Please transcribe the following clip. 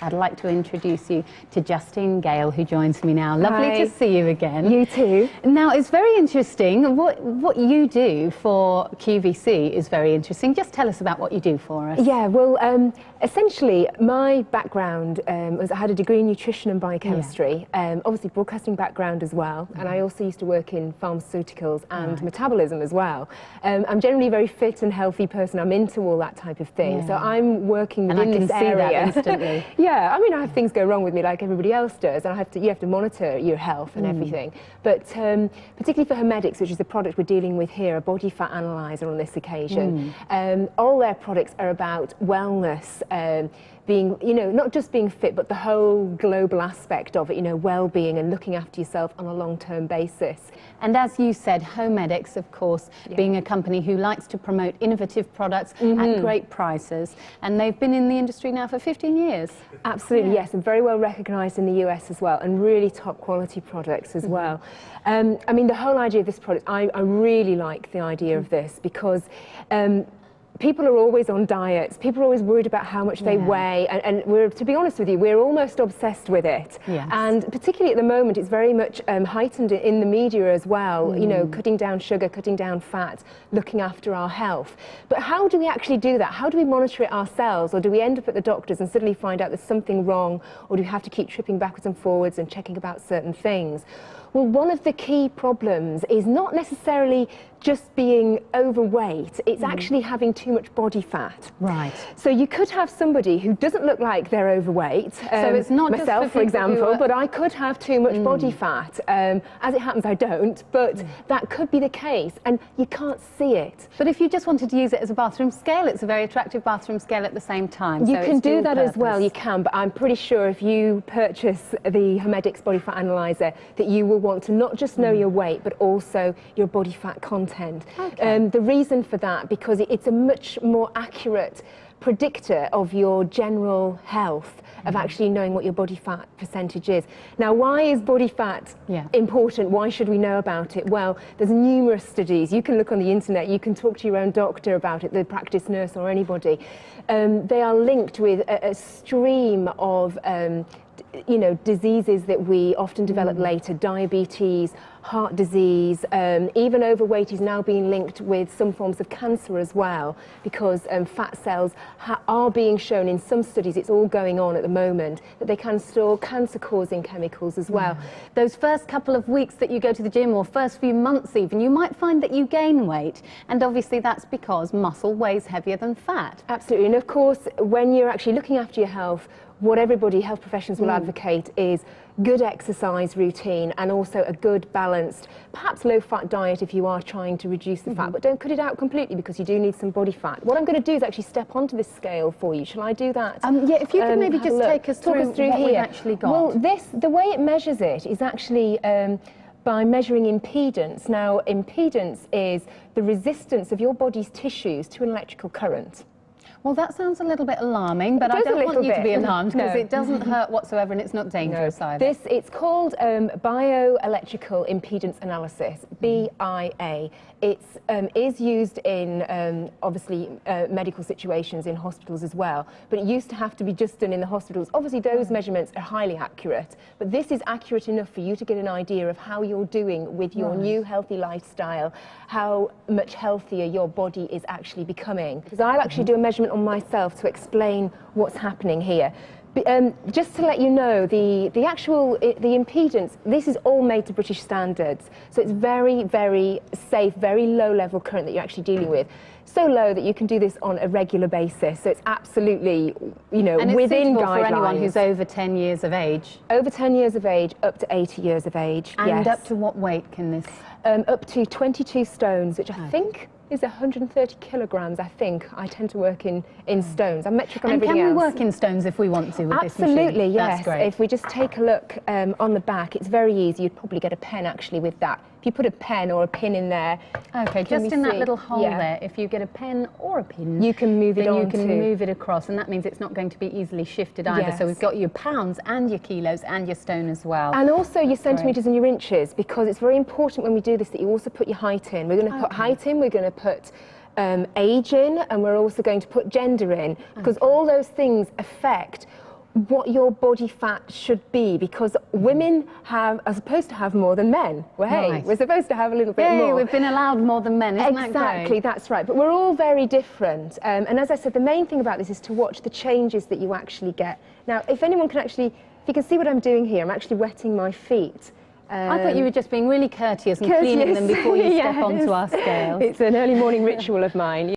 I'd like to introduce you to Justine Gale, who joins me now. Lovely Hi. to see you again. You too. Now, it's very interesting. What you do for QVC is very interesting. Just tell us about what you do for us. Yeah, well, essentially, my background was I had a degree in nutrition and biochemistry, obviously broadcasting background as well, and I also used to work in pharmaceuticals and metabolism as well. I'm generally a very fit and healthy person. I'm into all that type of thing, so I'm working within this area. And I can see that instantly. Yeah, I mean, I have things go wrong with me like everybody else does, and you have to monitor your health and everything. But particularly for Homedics, which is the product we're dealing with here, a body fat analyzer on this occasion, all their products are about wellness, being, not just being fit, but the whole global aspect of it, well-being and looking after yourself on a long-term basis. And as you said, Homedics, of course, being a company who likes to promote innovative products at great prices, and they've been in the industry now for 15 years. Absolutely, yes, and very well recognised in the US as well, and really top quality products as well. I mean, the whole idea of this product, I really like the idea of this because people are always on diets. People are always worried about how much they weigh, and we're, to be honest with you, we're almost obsessed with it. Yes. And particularly at the moment, it's very much heightened in the media as well. Cutting down sugar, cutting down fat, looking after our health. But how do we actually do that? How do we monitor it ourselves, or do we end up at the doctors and suddenly find out there's something wrong, or do we have to keep tripping backwards and forwards and checking about certain things? Well, one of the key problems is not necessarily just being overweight, it's actually having too much body fat. Right. So you could have somebody who doesn't look like they're overweight, so it's not myself just for example, are... but I could have too much body fat. As it happens, I don't, but that could be the case, and you can't see it. But if you just wanted to use it as a bathroom scale, it's a very attractive bathroom scale at the same time. You so can do that purpose. as well, you can, but I'm pretty sure if you purchase the Homedics Body Fat Analyzer that you will want to not just know your weight, but also your body fat content. Okay. The reason for that, because it's a much more accurate predictor of your general health, of actually knowing what your body fat percentage is. Now, why is body fat important? Why should we know about it? Well, there's numerous studies. You can look on the internet, you can talk to your own doctor about it, the practice nurse or anybody. They are linked with a stream of diseases that we often develop later, diabetes, heart disease, even overweight is now being linked with some forms of cancer as well, because fat cells are being shown in some studies, it's all going on at the moment, that they can store cancer-causing chemicals as well. Those first couple of weeks that you go to the gym, or first few months even, you might find that you gain weight, and obviously that's because muscle weighs heavier than fat. Absolutely, and of course, when you're actually looking after your health, what everybody, health professionals will advocate is good exercise routine and also a good balanced, perhaps low-fat diet if you are trying to reduce the fat, but don't cut it out completely because you do need some body fat. What I'm going to do is actually step onto this scale for you. Shall I do that? Yeah, if you could maybe just take us through what here. we've actually got. Well, the way it measures it is actually by measuring impedance. Now, impedance is the resistance of your body's tissues to an electrical current. Well, that sounds a little bit alarming, but I don't want you to be alarmed because it doesn't hurt whatsoever and it's not dangerous either. It's called bioelectrical impedance analysis, BIA. It is used in, obviously, medical situations in hospitals as well, but it used to have to be just done in the hospitals. Obviously, those measurements are highly accurate, but this is accurate enough for you to get an idea of how you're doing with your new healthy lifestyle, how much healthier your body is actually becoming. Because I'll actually do a measurement on myself to explain what's happening here. Just to let you know, the impedance, this is all made to British standards, so it's very, very safe, very low level current that you're actually dealing with. So low that you can do this on a regular basis, so it's absolutely, and it's within guidelines. For anyone who's over 10 years of age? Over 10 years of age, up to 80 years of age, And up to what weight can this? Up to 22 stones, which I think is 130 kilograms, I think. I tend to work in stones. I'm metric on everything else. And can we work in stones if we want to with this machine? Absolutely, yes. That's great. If we just take a look on the back, it's very easy. You'd probably get a pen actually with that. If you put a pen or a pin in there... Okay, just in that little hole there, if you get a pen or a pin... You can move it on. You can move it across, and that means it's not going to be easily shifted either. So we've got your pounds and your kilos and your stone as well. And also your centimetres and your inches, because it's very important when we do this that you also put your height in. We're going to put height in, we're going to put age in, and we're also going to put gender in, because all those things affect what your body fat should be, because women are supposed to have more than men. Well, hey, Right. we're supposed to have a little bit more. We've been allowed more than men, isn't that Exactly, great? that's right. But we're all very different. And as I said, the main thing about this is to watch the changes that you actually get. Now, if anyone can actually, if you can see what I'm doing here, I'm actually wetting my feet. I thought you were just being really courteous and cleaning them before you step onto our scale. It's an early morning ritual of mine.